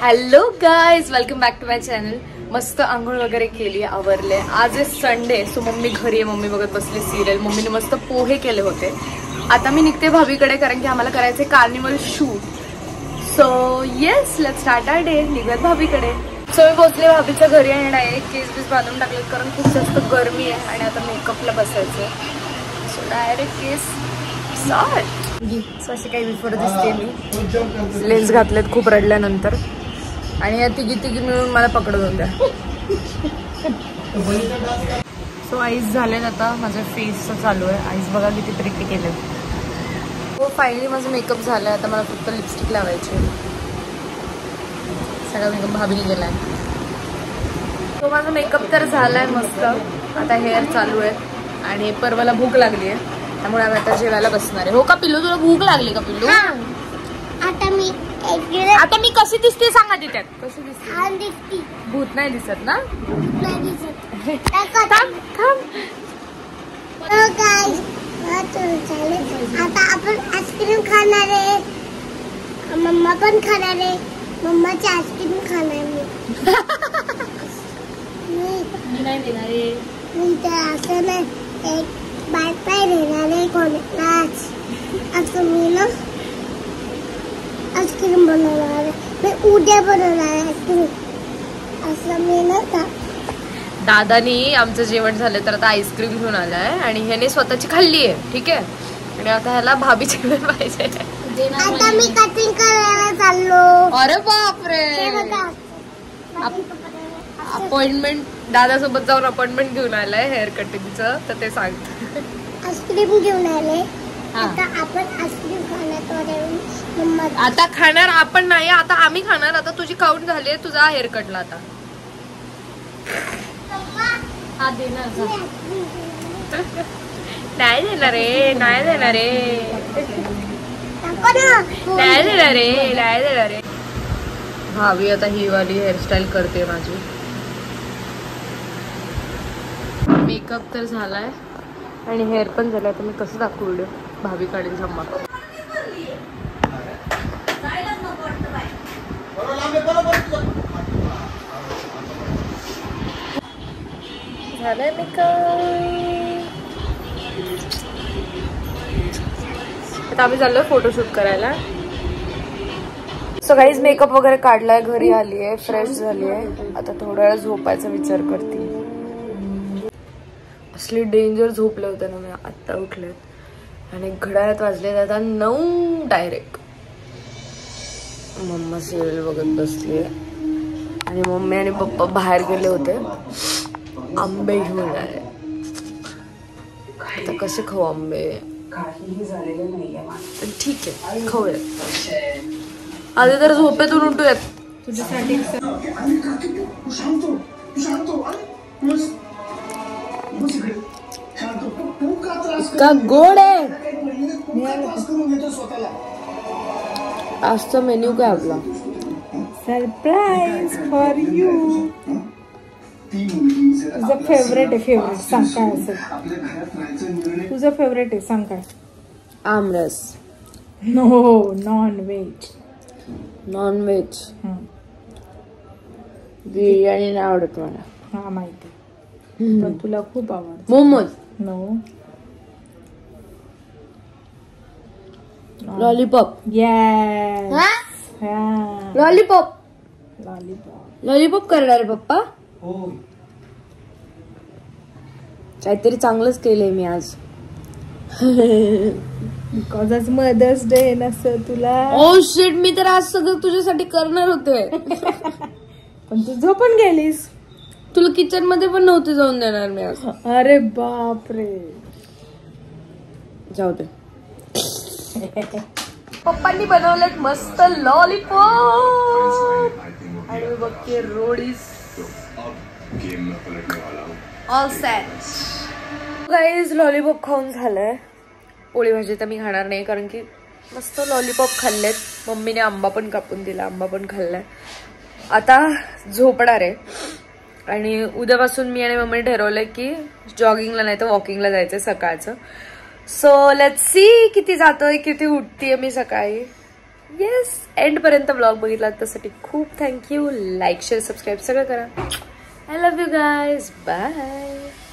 Hello guys, welcome back to my channel. मस्त आंघोळ वगैरे केली, आवरले. आज आहे संडे, सो मम्मी घरी आहे. मम्मी बघत बसली सिरियल. मम्मीने मस्त पोहे केले होते. आता मी निघते भाभीकडे, कारण की आम्हाला करायचे carnival shoot. So yes, let's start our day. निघत भाभीकडे. सो मी पोहोचले भाभीच्या घरी आणि डायरेक्ट केस बीस बांधून टाकले, कारण खूप जास्त गरमी आहे आणि आता मेकअपला बसायचं. सो डायरेक्ट केस अशी काही बिफोर दिसते मी. लेन्स घातलेत खूप रडल्यानंतर, आणि या तिघी मिळून मला पकडत होत्या. सो आईस झालेत आता. माझ्या फेसचं चालू आहे. आईस बघा किती प्रिटी केले. हो, फायनली माझा मेकअप झालाय. आता मला फक्त लिपस्टिक लावायची. सगळा मेकअप भाभीने केलाय. तो माझा मेकअप तर झालाय मस्त. आता हेअर चालू आहे आणि परवाला भूक लागली आहे, त्यामुळे आम्ही आता जेवायला बसणार आहे. हो का पिल्लू, तुला भूक लागली का पिल्लू? आता मी कशी दिसते सांगा त्यात. कशी दिसते? भूत नाही दिसत ना? आता आपण आईस्क्रीम खाणार आहे. मम्मा पण खाणार आहे. मम्माची आईस्क्रीम खाणार मी नाही देणार आहे. असं नाही, एक बाय पाय देणार आहे कोणालाच. असं मी ना आईस्क्रीम बनवणार आहे. मी उद्या बनवणार आहे आईस्क्रीम. असं मी ना दादानी आमचं जेवण झालं तर आता आईस्क्रीम घेऊन आलाय आणि ह्याने स्वतःची खाल्ली आहे. ठीक आहे, आणि आता ह्याला भाभीचे जेवण पाहिजे. आता मी कटिंग करायला चाललो. अरे बापरे, अपॉइंटमेंट दादासोबत जाऊन अपॉइंटमेंट घेऊन आलाय हेअर कटिंगचं. तर ते सांग. आईस्क्रीम घेऊन आले. आता आपण आईस्क्रीम खाणार. आता खाणार आपण नाही, आता आम्ही खाणार. आता तुझी खाऊन झाली, तुझा हेअर कटला. आता हा देणार. नाही देणार रे, नाही देणार रे, नाही देणार रे, नाही देणार रे. भाभी आता ही वाली हेअरस्टाईल करते माझी. मेकअप तर झालाय आणि हेअर पण झालाय. तर मी कसं दाखवू व्हिडिओ? भाभी काढेल जम्मा. झालंय मेकअप. आता आम्ही चाललोय फोटोशूट करायला. सो गाईज मेकअप वगैरे काढलाय, घरी आली आहे, फ्रेश झाली आहे. आता थोड्या वेळ झोपायचा विचार करते. असली डेंजर झोपले होते ना मी, आत्ता उठलेत आणि घड्याळात वाजले आता 9 डायरेक्ट. मम्मा सिरियल बघत बसली आणि मम्मी आणि पप्पा बाहेर गेले होते आंबे घेऊन आले. आता कसे खाऊ आंबे? ठीक आहे, खाऊयात. आधी तर झोपेतून उठूयात. तुझ्यासाठी का गोड आहे. आजचा मेन्यू काय आपला? Surprise for you. तुझं फेवरेट आहे. फेवरेट सांग काय असेल तुझं फेवरेट आहे? सांग काय. आमरस. No, non veg. Non veg biryani नाही आवडत मला. हा माहिती, पण तुला खूप आवडत. Momos. No. Lollipop. Yes. Lollipop. Lollipop. Lollipop करणार आहे पप्पा. काहीतरी चांगलंच केलंय मी आज. बिकॉज आज मदर्स डे नसतं तुला. ओ शिट, मी तर आज सगळं तुझ्यासाठी करणार होते. पण तू झोपून गेलीस. तुला किचन मध्ये पण नव्हते जाऊन देणार मी आज. अरे बापरे. जाऊ दे. पप्पांनी बनवलेत मस्त लॉलीपॉप आणि बघते Roadies. All set. Guys lollipop खाऊन झालंय. पोळी भाजी तर मी खाणार नाही, कारण की मस्त लॉलीपॉप खाल्लेत. मम्मीने आंबा पण कापून दिला, आंबा पण खाल्लाय. आता झोपणार आहे आणि उद्यापासून मी आणि मम्मीने ठरवलंय की जॉगिंगला नाही तर वॉकिंगला जायचंय सकाळचं. सो लेट्स सी किती जातोय, किती उठतीये मी सकाळी. येस, एंड पर्यंत ब्लॉग बघितला त्यासाठी खूप थँक्यू. लाईक शेअर सबस्क्राईब सगळं करा. I love you guys. Bye.